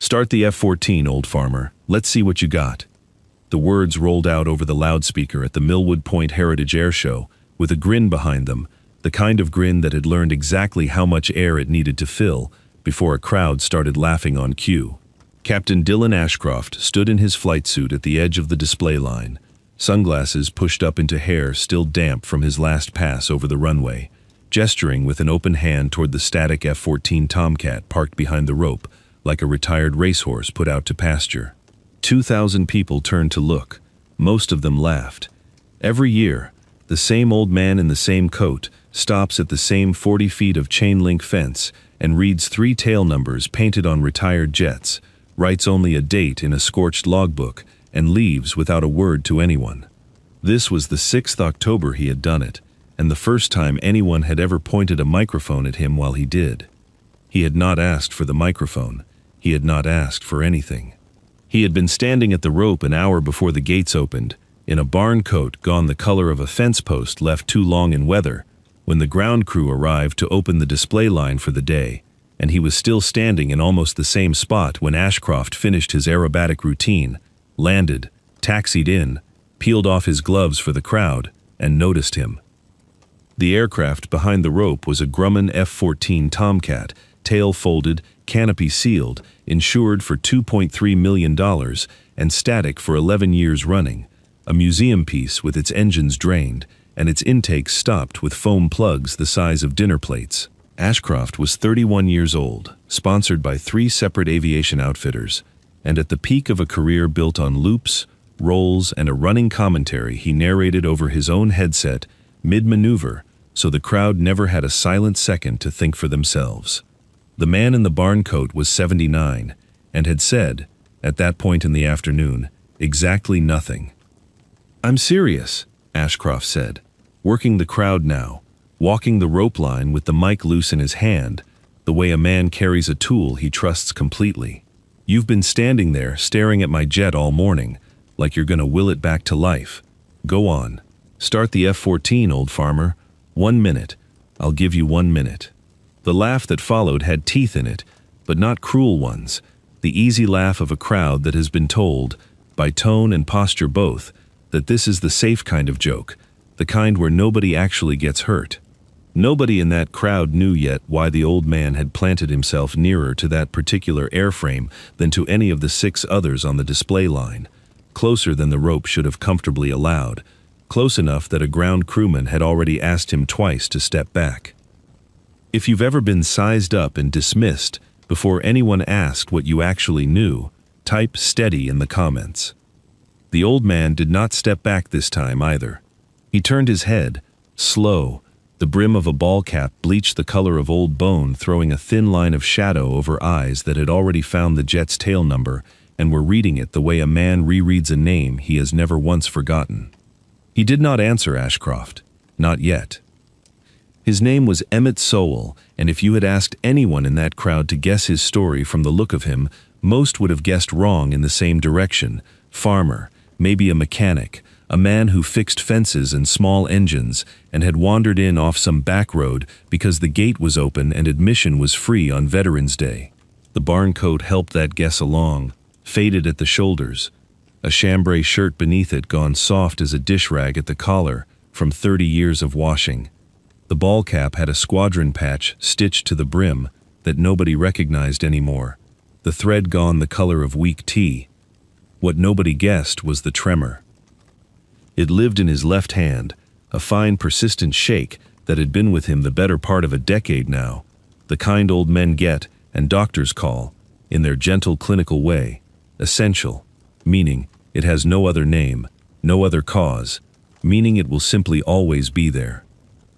"Start the F-14, old farmer. Let's see what you got." The words rolled out over the loudspeaker at the Millwood Point Heritage Air Show, with a grin behind them, the kind of grin that had learned exactly how much air it needed to fill before a crowd started laughing on cue. Captain Dylan Ashcroft stood in his flight suit at the edge of the display line, sunglasses pushed up into hair still damp from his last pass over the runway, gesturing with an open hand toward the static F-14 Tomcat parked behind the rope, like a retired racehorse put out to pasture. 2,000 people turned to look. Most of them laughed. Every year, the same old man in the same coat stops at the same 40 feet of chain-link fence and reads 3 tail numbers painted on retired jets, writes only a date in a scorched logbook, and leaves without a word to anyone. This was the 6th October he had done it, and the first time anyone had ever pointed a microphone at him while he did. He had not asked for the microphone. He had not asked for anything. He had been standing at the rope an hour before the gates opened, in a barn coat gone the color of a fence post left too long in weather, when the ground crew arrived to open the display line for the day, and he was still standing in almost the same spot when Ashcroft finished his aerobatic routine, landed, taxied in, peeled off his gloves for the crowd, and noticed him. The aircraft behind the rope was a Grumman F-14 Tomcat, tail folded, canopy sealed, insured for $2.3 million, and static for 11 years running, a museum piece with its engines drained, and its intakes stopped with foam plugs the size of dinner plates. Ashcroft was 31 years old, sponsored by 3 separate aviation outfitters, and at the peak of a career built on loops, rolls, and a running commentary he narrated over his own headset, mid-maneuver, so the crowd never had a silent second to think for themselves. The man in the barn coat was 79, and had said, at that point in the afternoon, exactly nothing. "I'm serious," Ashcroft said, working the crowd now, walking the rope line with the mic loose in his hand, the way a man carries a tool he trusts completely. "You've been standing there staring at my jet all morning, like you're gonna will it back to life. Go on. Start the F-14, old farmer. 1 minute. I'll give you 1 minute." The laugh that followed had teeth in it, but not cruel ones, the easy laugh of a crowd that has been told, by tone and posture both, that this is the safe kind of joke, the kind where nobody actually gets hurt. Nobody in that crowd knew yet why the old man had planted himself nearer to that particular airframe than to any of the 6 others on the display line, closer than the rope should have comfortably allowed, close enough that a ground crewman had already asked him twice to step back. If you've ever been sized up and dismissed before anyone asked what you actually knew, type steady in the comments. The old man did not step back this time either. He turned his head, slow, the brim of a ball cap bleached the color of old bone, throwing a thin line of shadow over eyes that had already found the jet's tail number and were reading it the way a man rereads a name he has never once forgotten. He did not answer Ashcroft, not yet. His name was Emmett Sowell, and if you had asked anyone in that crowd to guess his story from the look of him, most would have guessed wrong in the same direction. Farmer, maybe a mechanic, a man who fixed fences and small engines, and had wandered in off some back road because the gate was open and admission was free on Veterans Day. The barn coat helped that guess along, faded at the shoulders, a chambray shirt beneath it gone soft as a dish rag at the collar from 30 years of washing. The ball cap had a squadron patch stitched to the brim that nobody recognized anymore, the thread gone the color of weak tea. What nobody guessed was the tremor. It lived in his left hand, a fine persistent shake that had been with him the better part of a decade now, the kind old men get and doctors call, in their gentle clinical way, essential, meaning it has no other name, no other cause, meaning it will simply always be there.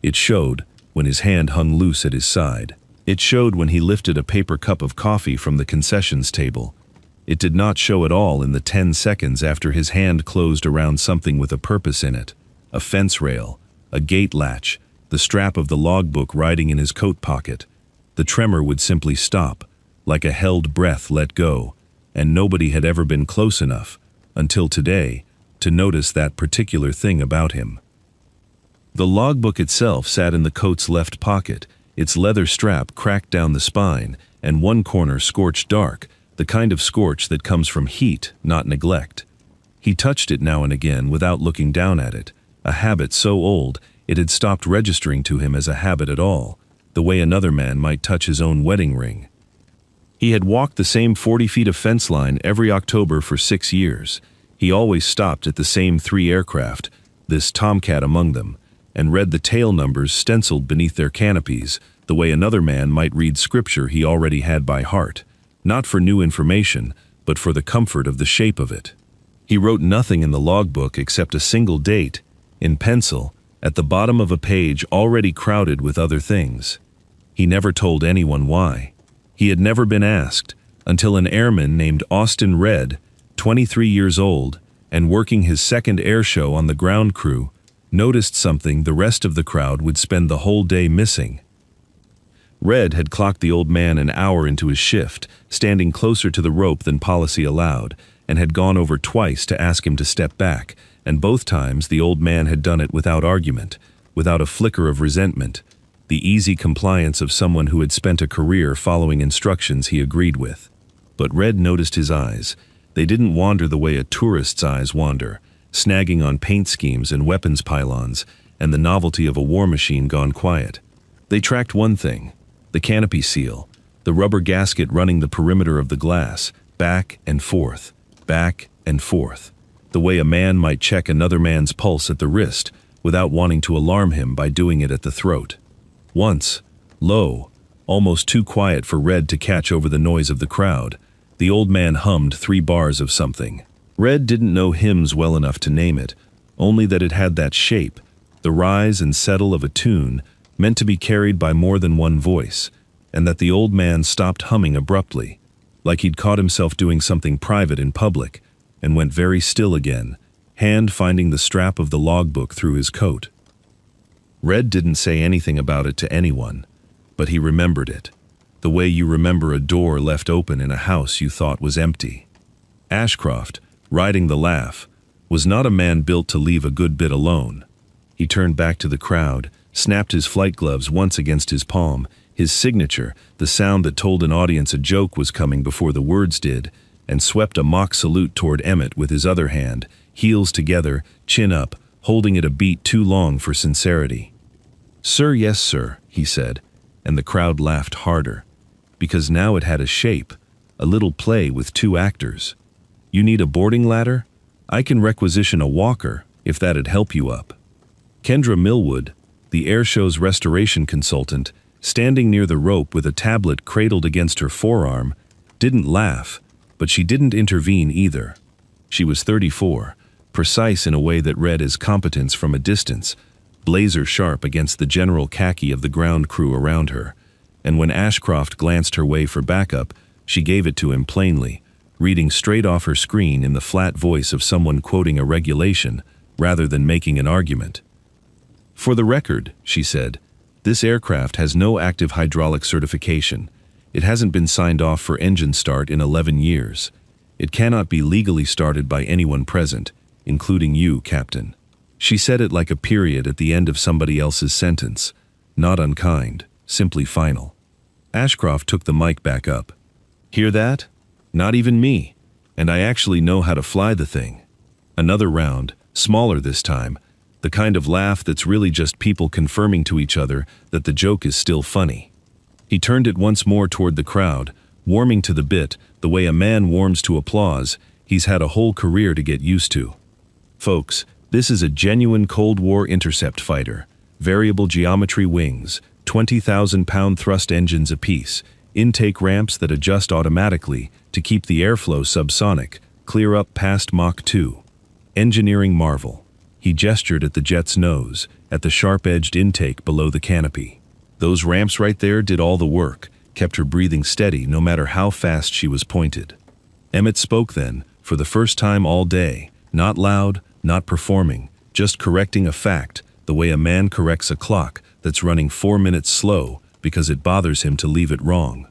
It showed when his hand hung loose at his side. It showed when he lifted a paper cup of coffee from the concessions table. It did not show at all in the 10 seconds after his hand closed around something with a purpose in it, a fence rail, a gate latch, the strap of the logbook riding in his coat pocket. The tremor would simply stop, like a held breath let go, and nobody had ever been close enough, until today, to notice that particular thing about him. The logbook itself sat in the coat's left pocket, its leather strap cracked down the spine, and one corner scorched dark, the kind of scorch that comes from heat, not neglect. He touched it now and again without looking down at it, a habit so old it had stopped registering to him as a habit at all, the way another man might touch his own wedding ring. He had walked the same 40 feet of fence line every October for 6 years. He always stopped at the same 3 aircraft, this Tomcat among them, and read the tail numbers stenciled beneath their canopies, the way another man might read scripture he already had by heart, not for new information, but for the comfort of the shape of it. He wrote nothing in the logbook except a single date, in pencil, at the bottom of a page already crowded with other things. He never told anyone why. He had never been asked, until an airman named Austin Red, 23 years old, and working his second air show on the ground crew, noticed something the rest of the crowd would spend the whole day missing. Red had clocked the old man an hour into his shift, standing closer to the rope than policy allowed, and had gone over twice to ask him to step back, and both times the old man had done it without argument, without a flicker of resentment, the easy compliance of someone who had spent a career following instructions he agreed with. But Red noticed his eyes. They didn't wander the way a tourist's eyes wander, snagging on paint schemes and weapons pylons, and the novelty of a war machine gone quiet. They tracked one thing, the canopy seal, the rubber gasket running the perimeter of the glass, back and forth, the way a man might check another man's pulse at the wrist without wanting to alarm him by doing it at the throat. Once, low, almost too quiet for Red to catch over the noise of the crowd, the old man hummed 3 bars of something. Red didn't know hymns well enough to name it, only that it had that shape, the rise and settle of a tune meant to be carried by more than one voice, and that the old man stopped humming abruptly, like he'd caught himself doing something private in public, and went very still again, hand finding the strap of the logbook through his coat. Red didn't say anything about it to anyone, but he remembered it, the way you remember a door left open in a house you thought was empty. Ashcroft, riding the laugh, was not a man built to leave a good bit alone. He turned back to the crowd, snapped his flight gloves once against his palm, his signature, the sound that told an audience a joke was coming before the words did, and swept a mock salute toward Emmett with his other hand, heels together, chin up, holding it a beat too long for sincerity. "Sir, yes, sir," he said, and the crowd laughed harder, because now it had a shape, a little play with 2 actors. "You need a boarding ladder? I can requisition a walker, if that'd help you up." Kendra Millwood, the air show's restoration consultant, standing near the rope with a tablet cradled against her forearm, didn't laugh, but she didn't intervene either. She was 34, precise in a way that read as competence from a distance, blazer sharp against the general khaki of the ground crew around her, and when Ashcroft glanced her way for backup, she gave it to him plainly, reading straight off her screen in the flat voice of someone quoting a regulation, rather than making an argument. "For the record," she said, "this aircraft has no active hydraulic certification. It hasn't been signed off for engine start in 11 years. It cannot be legally started by anyone present, including you, Captain." She said it like a period at the end of somebody else's sentence, not unkind, simply final. Ashcroft took the mic back up. "Hear that? Not even me. And I actually know how to fly the thing." Another round, smaller this time, the kind of laugh that's really just people confirming to each other that the joke is still funny. He turned it once more toward the crowd, warming to the bit, the way a man warms to applause he's had a whole career to get used to. "Folks, this is a genuine Cold War intercept fighter, variable geometry wings, 20,000-pound thrust engines apiece, intake ramps that adjust automatically to keep the airflow subsonic, clear up past Mach 2. Engineering marvel." He gestured at the jet's nose, at the sharp-edged intake below the canopy. "Those ramps right there did all the work, kept her breathing steady no matter how fast she was pointed." Emmett spoke then, for the first time all day, not loud, not performing, just correcting a fact, the way a man corrects a clock that's running 4 minutes slow because it bothers him to leave it wrong.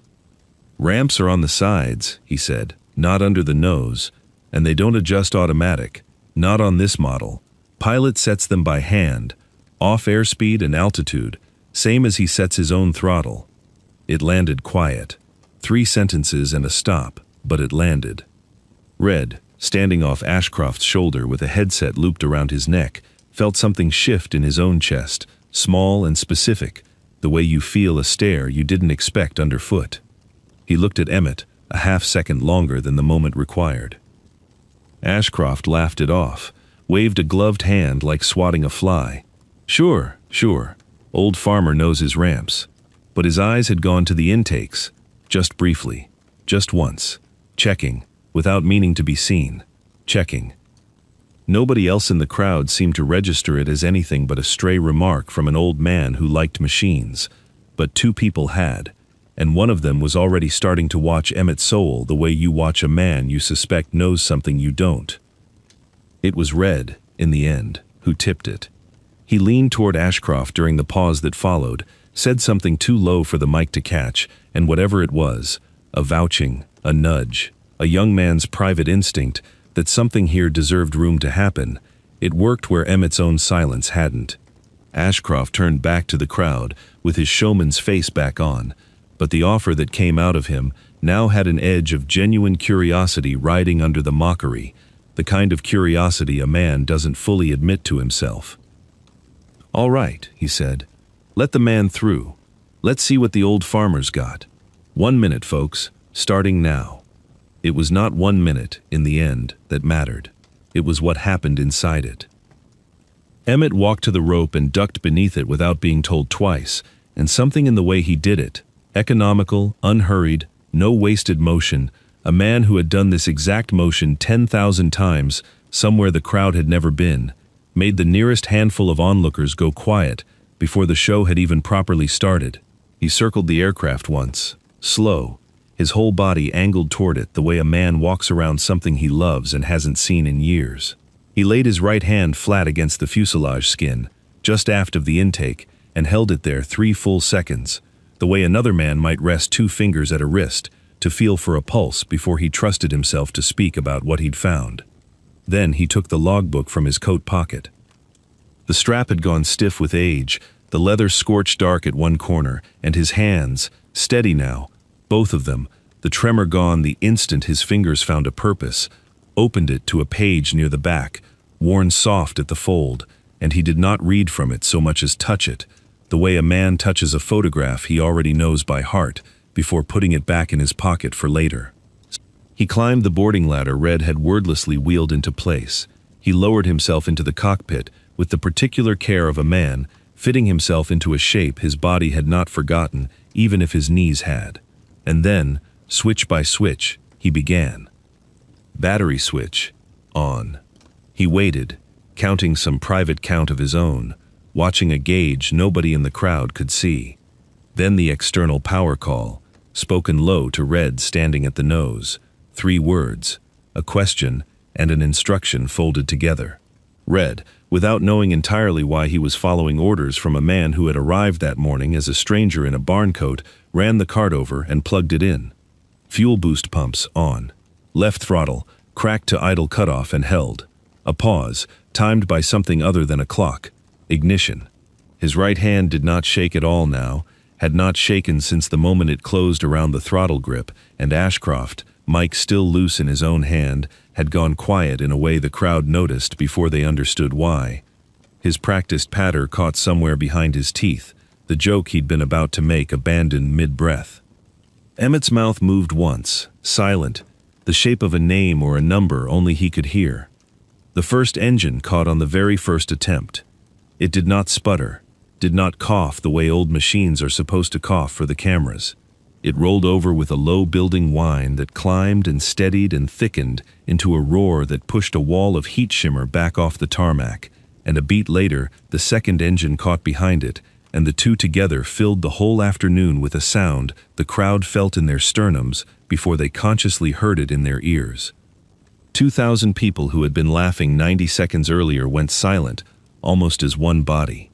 "Ramps are on the sides," he said, "not under the nose, and they don't adjust automatic, not on this model. Pilot sets them by hand, off airspeed and altitude, same as he sets his own throttle." It landed quiet. 3 sentences and a stop. but it landed. Red, standing off Ashcroft's shoulder with a headset looped around his neck, felt something shift in his own chest, small and specific, the way you feel a stare you didn't expect underfoot. He looked at Emmett, a half-second longer than the moment required. Ashcroft laughed it off, waved a gloved hand like swatting a fly. Sure, old farmer knows his ramps. But his eyes had gone to the intakes, just briefly, just once, checking, without meaning to be seen, checking. Nobody else in the crowd seemed to register it as anything but a stray remark from an old man who liked machines, but two people had, and one of them was already starting to watch Emmett Sowell the way you watch a man you suspect knows something you don't. It was Red, in the end, who tipped it. He leaned toward Ashcroft during the pause that followed, said something too low for the mic to catch, and whatever it was, a vouching, a nudge, a young man's private instinct that something here deserved room to happen, it worked where Emmett's own silence hadn't. Ashcroft turned back to the crowd, with his showman's face back on, but the offer that came out of him now had an edge of genuine curiosity riding under the mockery, the kind of curiosity a man doesn't fully admit to himself. "All right," he said. "Let the man through. Let's see what the old farmer's got. 1 minute, folks, starting now." It was not 1 minute, in the end, that mattered. It was what happened inside it. Emmett walked to the rope and ducked beneath it without being told twice, and something in the way he did it, economical, unhurried, no wasted motion, a man who had done this exact motion 10,000 times, somewhere the crowd had never been, made the nearest handful of onlookers go quiet before the show had even properly started. He circled the aircraft once, slow, his whole body angled toward it the way a man walks around something he loves and hasn't seen in years. He laid his right hand flat against the fuselage skin, just aft of the intake, and held it there 3 full seconds, the way another man might rest 2 fingers at a wrist to feel for a pulse before he trusted himself to speak about what he'd found. Then he took the logbook from his coat pocket. The strap had gone stiff with age, the leather scorched dark at one corner, and his hands, steady now, both of them, the tremor gone the instant his fingers found a purpose, opened it to a page near the back, worn soft at the fold, and he did not read from it so much as touch it, the way a man touches a photograph he already knows by heart, before putting it back in his pocket for later. He climbed the boarding ladder Red had wordlessly wheeled into place. He lowered himself into the cockpit with the particular care of a man, fitting himself into a shape his body had not forgotten, even if his knees had. And then, switch by switch, he began. Battery switch, on. He waited, counting some private count of his own, watching a gauge nobody in the crowd could see. Then the external power call, spoken low to Red standing at the nose. 3 words, a question and an instruction folded together. Red, without knowing entirely why he was following orders from a man who had arrived that morning as a stranger in a barn coat, ran the cart over and plugged it in. Fuel boost pumps on. Left throttle, cracked to idle cutoff and held. A pause, timed by something other than a clock. Ignition. His right hand did not shake at all now, had not shaken since the moment it closed around the throttle grip, and Ashcroft, mic still loose in his own hand, had gone quiet in a way the crowd noticed before they understood why. His practiced patter caught somewhere behind his teeth, the joke he'd been about to make abandoned mid-breath. Emmett's mouth moved once, silent, the shape of a name or a number only he could hear. The first engine caught on the very first attempt. It did not sputter, did not cough the way old machines are supposed to cough for the cameras. It rolled over with a low building whine that climbed and steadied and thickened into a roar that pushed a wall of heat shimmer back off the tarmac, and a beat later the second engine caught behind it, and the two together filled the whole afternoon with a sound the crowd felt in their sternums before they consciously heard it in their ears. 2,000 people who had been laughing 90 seconds earlier went silent, almost as one body.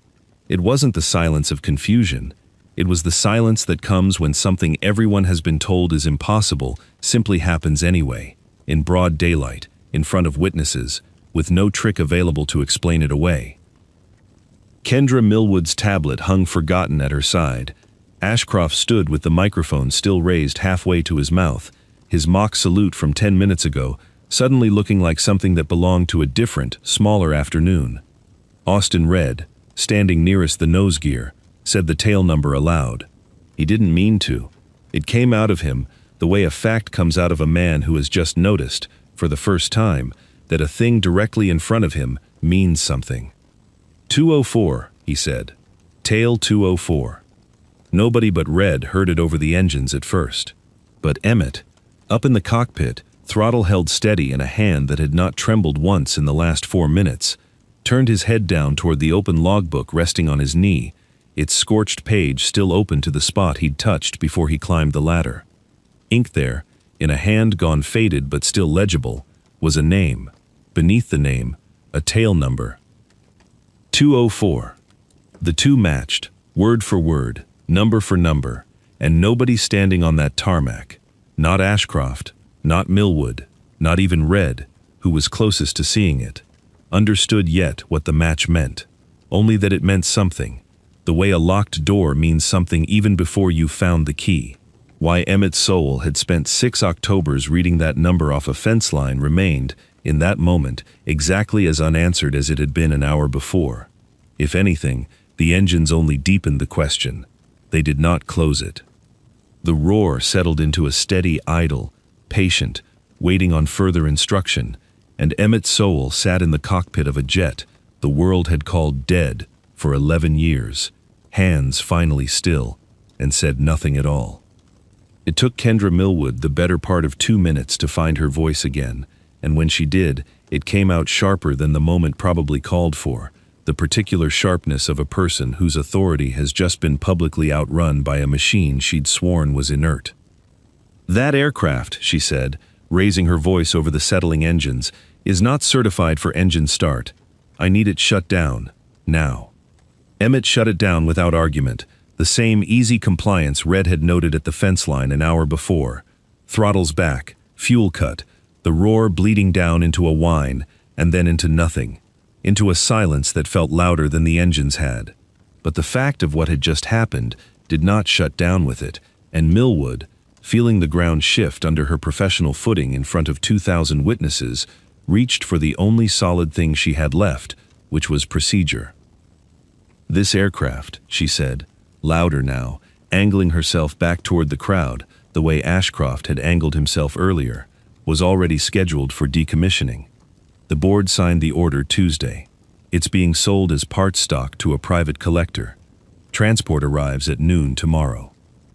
It wasn't the silence of confusion. It was the silence that comes when something everyone has been told is impossible simply happens anyway, in broad daylight, in front of witnesses, with no trick available to explain it away. Kendra Millwood's tablet hung forgotten at her side. Ashcroft stood with the microphone still raised halfway to his mouth, his mock salute from 10 minutes ago suddenly looking like something that belonged to a different, smaller afternoon. Austin read, standing nearest the nose gear, said the tail number aloud. He didn't mean to. It came out of him the way a fact comes out of a man who has just noticed, for the first time, that a thing directly in front of him means something. 204, he said. Tail 204. Nobody but Red heard it over the engines at first. But Emmett, up in the cockpit, throttle held steady in a hand that had not trembled once in the last 4 minutes, turned his head down toward the open logbook resting on his knee, its scorched page still open to the spot he'd touched before he climbed the ladder. Ink there, in a hand gone faded but still legible, was a name. Beneath the name, a tail number. 204. The two matched, word for word, number for number, and nobody standing on that tarmac, not Ashcroft, not Millwood, not even Red, who was closest to seeing it, understood yet what the match meant, only that it meant something, the way a locked door means something even before you found the key. Why Emmett's soul had spent 6 Octobers reading that number off a fence line remained, in that moment, exactly as unanswered as it had been an hour before. If anything, the engines only deepened the question. They did not close it. The roar settled into a steady idle, patient, waiting on further instruction, and Emmett's soul sat in the cockpit of a jet the world had called dead for 11 years, hands finally still, and said nothing at all. It took Kendra Millwood the better part of 2 minutes to find her voice again, and when she did, it came out sharper than the moment probably called for, the particular sharpness of a person whose authority has just been publicly outrun by a machine she'd sworn was inert. That aircraft, she said, raising her voice over the settling engines, is not certified for engine start. I need it shut down, now. Emmett shut it down without argument, the same easy compliance Red had noted at the fence line an hour before. Throttles back, fuel cut, the roar bleeding down into a whine, and then into nothing, into a silence that felt louder than the engines had. But the fact of what had just happened did not shut down with it, and Millwood, feeling the ground shift under her professional footing in front of 2,000 witnesses, reached for the only solid thing she had left, which was procedure. This aircraft, she said, louder now, angling herself back toward the crowd, the way Ashcroft had angled himself earlier, was already scheduled for decommissioning. The board signed the order Tuesday. It's being sold as part stock to a private collector. Transport arrives at noon tomorrow.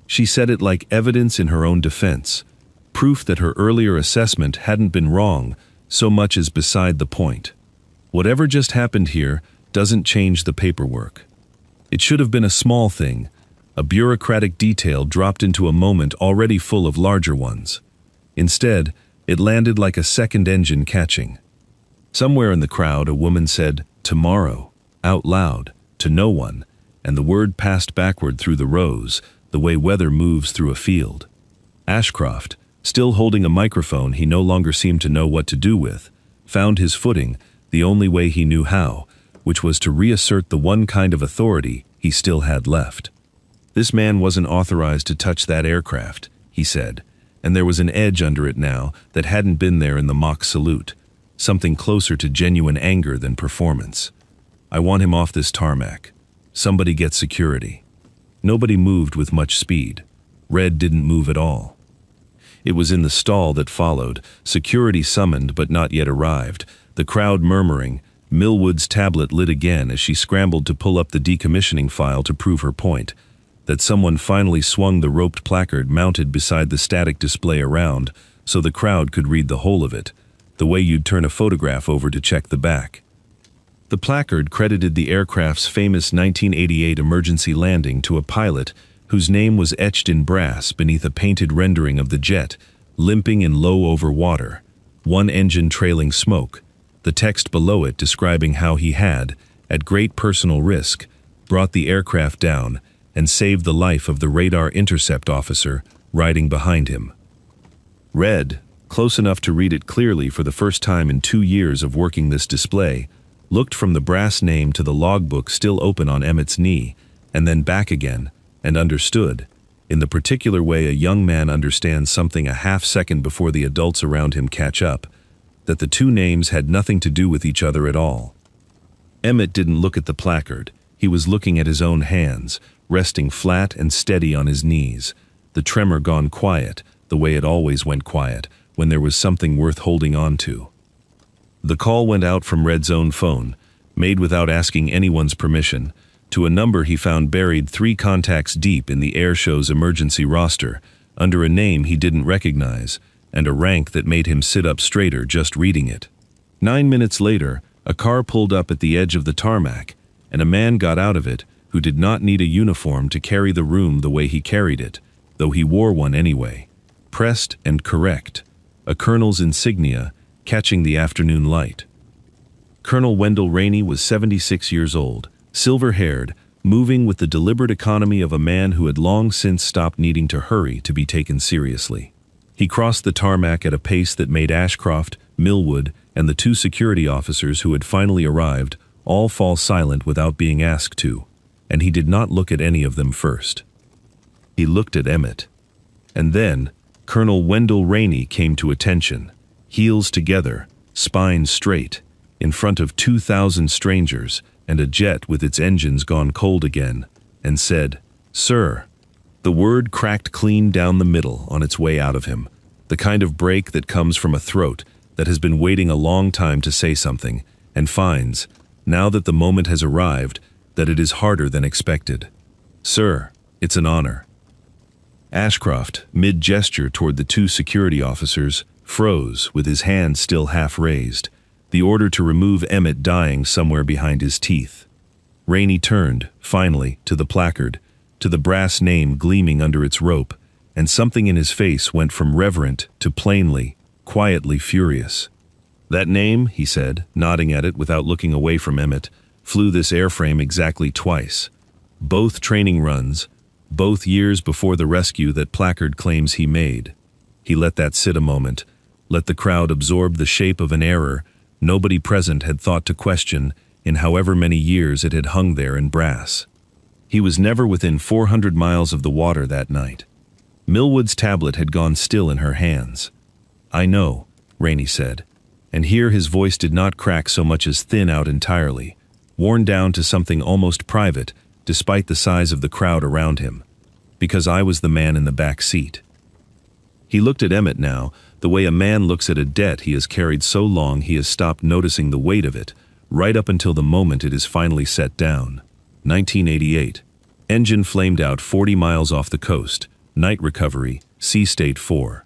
She said it like evidence in her own defense, proof that her earlier assessment hadn't been wrong so much as beside the point. Whatever just happened here doesn't change the paperwork. It should have been a small thing, a bureaucratic detail dropped into a moment already full of larger ones. Instead, it landed like a second engine catching. Somewhere in the crowd a woman said, "Tomorrow," out loud, to no one, and the word passed backward through the rows, the way weather moves through a field. Ashcroft, still holding a microphone he no longer seemed to know what to do with, found his footing the only way he knew how, which was to reassert the one kind of authority he still had left. This man wasn't authorized to touch that aircraft, he said, and there was an edge under it now that hadn't been there in the mock salute, something closer to genuine anger than performance. I want him off this tarmac. Somebody get security. Nobody moved with much speed. Red didn't move at all. It was in the stall that followed, security summoned but not yet arrived, the crowd murmuring. Millwood's tablet lit again as she scrambled to pull up the decommissioning file to prove her point, that someone finally swung the roped placard mounted beside the static display around so the crowd could read the whole of it, the way you'd turn a photograph over to check the back. The placard credited the aircraft's famous 1988 emergency landing to a pilot whose name was etched in brass beneath a painted rendering of the jet, limping in low over water, one engine trailing smoke, the text below it describing how he had, at great personal risk, brought the aircraft down and saved the life of the radar intercept officer riding behind him. Red, close enough to read it clearly for the first time in 2 years of working this display, looked from the brass name to the logbook still open on Emmett's knee, and then back again, and understood. in the particular way a young man understands something a half second before the adults around him catch up, that the two names had nothing to do with each other at all. Emmett didn't look at the placard. He was looking at his own hands, resting flat and steady on his knees, the tremor gone quiet, the way it always went quiet, when there was something worth holding on to. The call went out from Red's own phone, made without asking anyone's permission, to a number he found buried 3 contacts deep in the air show's emergency roster, under a name he didn't recognize, and a rank that made him sit up straighter just reading it. 9 minutes later, a car pulled up at the edge of the tarmac, and a man got out of it who did not need a uniform to carry the room the way he carried it, though he wore one anyway. Pressed and correct, a colonel's insignia catching the afternoon light. Colonel Wendell Rainey was 76 years old, silver-haired, moving with the deliberate economy of a man who had long since stopped needing to hurry to be taken seriously. He crossed the tarmac at a pace that made Ashcroft, Millwood, and the 2 security officers who had finally arrived all fall silent without being asked to, and he did not look at any of them first. He looked at Emmett. And then, Colonel Wendell Rainey came to attention, heels together, spine straight, in front of 2,000 strangers and a jet with its engines gone cold again, and said, "Sir." The word cracked clean down the middle on its way out of him, the kind of break that comes from a throat that has been waiting a long time to say something, and finds, now that the moment has arrived, that it is harder than expected. "Sir, it's an honor." Ashcroft, mid-gesture toward the 2 security officers, froze with his hand still half raised, the order to remove Emmett dying somewhere behind his teeth. Rainey turned, finally, to the placard, to the brass name gleaming under its rope, and something in his face went from reverent to plainly, quietly furious. "That name," he said, nodding at it without looking away from Emmett, "flew this airframe exactly twice. Both training runs, both years before the rescue that placard claims he made." He let that sit a moment, let the crowd absorb the shape of an error nobody present had thought to question in however many years it had hung there in brass. He was never within 400 miles of the water that night. Millwood's tablet had gone still in her hands. "I know," Rainey said, and here his voice did not crack so much as thin out entirely, worn down to something almost private, despite the size of the crowd around him, "because I was the man in the back seat." He looked at Emmett now, the way a man looks at a debt he has carried so long he has stopped noticing the weight of it, right up until the moment it is finally set down. 1988. Engine flamed out 40 miles off the coast. Night recovery, sea state 4.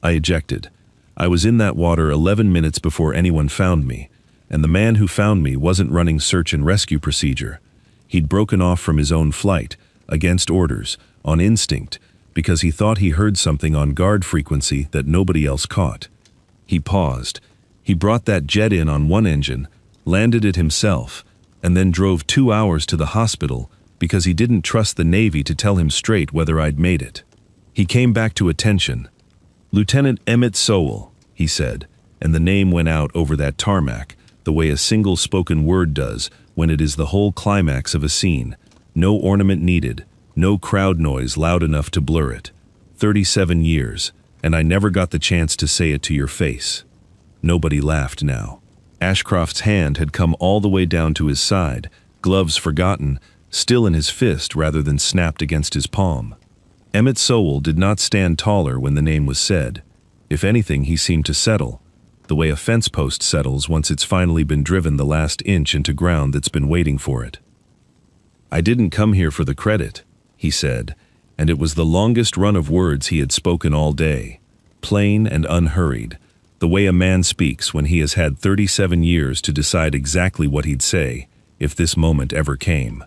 I ejected. I was in that water 11 minutes before anyone found me, and the man who found me wasn't running search and rescue procedure. He'd broken off from his own flight, against orders, on instinct, because he thought he heard something on guard frequency that nobody else caught. He paused. He brought that jet in on one engine, landed it himself, and then drove 2 hours to the hospital because he didn't trust the Navy to tell him straight whether I'd made it. He came back to attention. "Lieutenant Emmett Sowell," he said, and the name went out over that tarmac, the way a single spoken word does when it is the whole climax of a scene. No ornament needed, no crowd noise loud enough to blur it. 37 years, and I never got the chance to say it to your face. Nobody laughed now. Ashcroft's hand had come all the way down to his side, gloves forgotten, still in his fist rather than snapped against his palm. Emmett Sowell did not stand taller when the name was said. If anything, he seemed to settle, the way a fence post settles once it's finally been driven the last inch into ground that's been waiting for it. "I didn't come here for the credit," he said, and it was the longest run of words he had spoken all day, plain and unhurried, the way a man speaks when he has had 37 years to decide exactly what he'd say, if this moment ever came.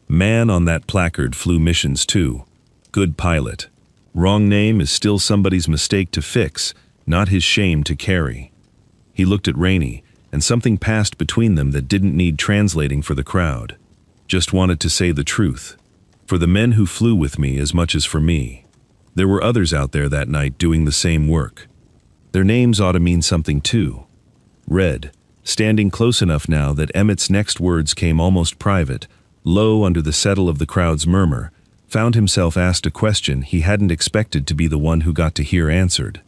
Man on that placard flew missions too. Good pilot. Wrong name is still somebody's mistake to fix, not his shame to carry. He looked at Rainey, and something passed between them that didn't need translating for the crowd. Just wanted to say the truth. For the men who flew with me as much as for me. There were others out there that night doing the same work. Their names ought to mean something too. Red, standing close enough now that Emmett's next words came almost private, low under the settle of the crowd's murmur, found himself asked a question he hadn't expected to be the one who got to hear answered.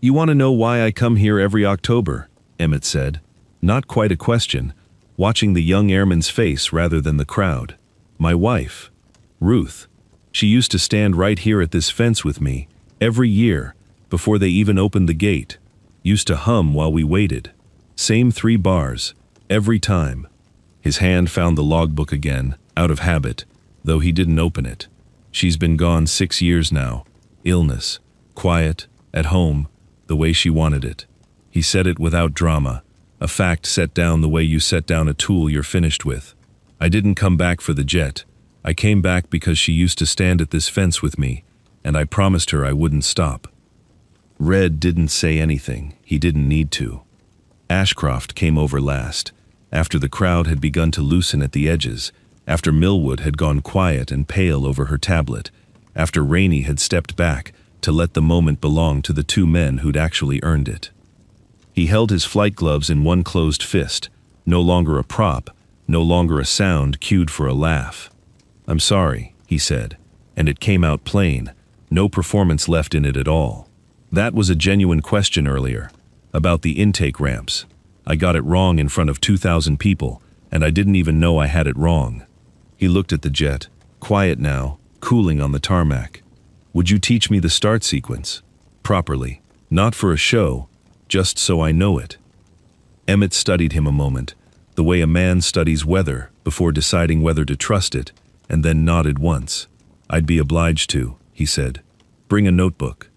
"You want to know why I come here every October?" Emmett said. Not quite a question, watching the young airman's face rather than the crowd. "My wife, Ruth. She used to stand right here at this fence with me, every year, before they even opened the gate. Used to hum while we waited. Same 3 bars, every time." His hand found the logbook again, out of habit, though he didn't open it. "She's been gone 6 years now. Illness. Quiet, at home, the way she wanted it." He said it without drama, a fact set down the way you set down a tool you're finished with. "I didn't come back for the jet. I came back because she used to stand at this fence with me, and I promised her I wouldn't stop." Red didn't say anything. He didn't need to. Ashcroft came over last, after the crowd had begun to loosen at the edges, after Millwood had gone quiet and pale over her tablet, after Rainey had stepped back to let the moment belong to the 2 men who'd actually earned it. He held his flight gloves in one closed fist, no longer a prop, no longer a sound cued for a laugh. "I'm sorry," he said, and it came out plain, no performance left in it at all. "That was a genuine question earlier, about the intake ramps. I got it wrong in front of 2,000 people, and I didn't even know I had it wrong." He looked at the jet, quiet now, cooling on the tarmac. "Would you teach me the start sequence? Properly. Not for a show, just so I know it." Emmett studied him a moment, the way a man studies weather before deciding whether to trust it, and then nodded once. "I'd be obliged to," he said. "Bring a notebook."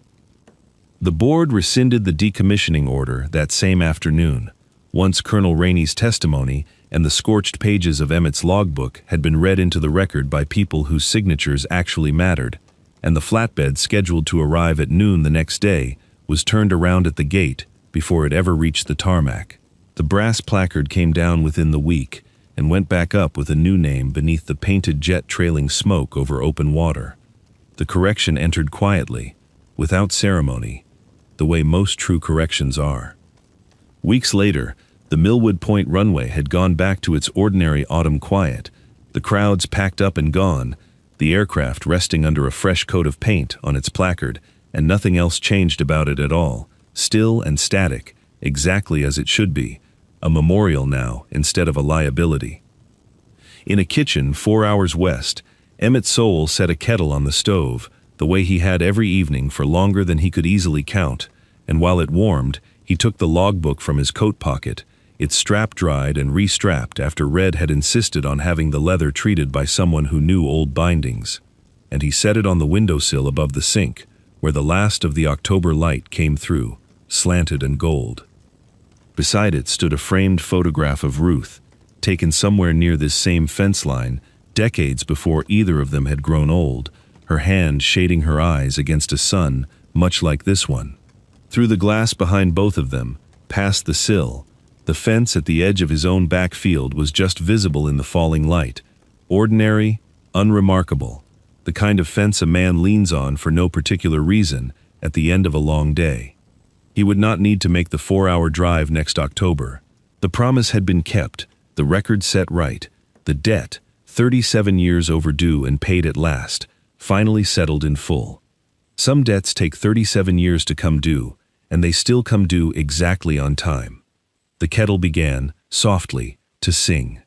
The board rescinded the decommissioning order that same afternoon, once Colonel Rainey's testimony and the scorched pages of Emmett's logbook had been read into the record by people whose signatures actually mattered, and the flatbed scheduled to arrive at noon the next day was turned around at the gate before it ever reached the tarmac. The brass placard came down within the week and went back up with a new name beneath the painted jet trailing smoke over open water. The correction entered quietly, without ceremony, the way most true corrections are. Weeks later, the Millwood Point runway had gone back to its ordinary autumn quiet, the crowds packed up and gone, the aircraft resting under a fresh coat of paint on its placard, and nothing else changed about it at all, still and static, exactly as it should be, a memorial now instead of a liability. In a kitchen 4 hours west, Emmett Sowell set a kettle on the stove, the way he had every evening for longer than he could easily count, and while it warmed, he took the logbook from his coat pocket, its strap dried and restrapped after Red had insisted on having the leather treated by someone who knew old bindings, and he set it on the windowsill above the sink, where the last of the October light came through, slanted and gold. Beside it stood a framed photograph of Ruth, taken somewhere near this same fence line, decades before either of them had grown old, her hand shading her eyes against a sun much like this one. Through the glass behind both of them, past the sill, the fence at the edge of his own back field was just visible in the falling light, ordinary, unremarkable, the kind of fence a man leans on for no particular reason at the end of a long day. He would not need to make the 4-hour drive next October. The promise had been kept, the record set right, the debt, 37 years overdue and paid at last, finally settled in full. Some debts take 37 years to come due, and they still come due exactly on time. The kettle began, softly, to sing.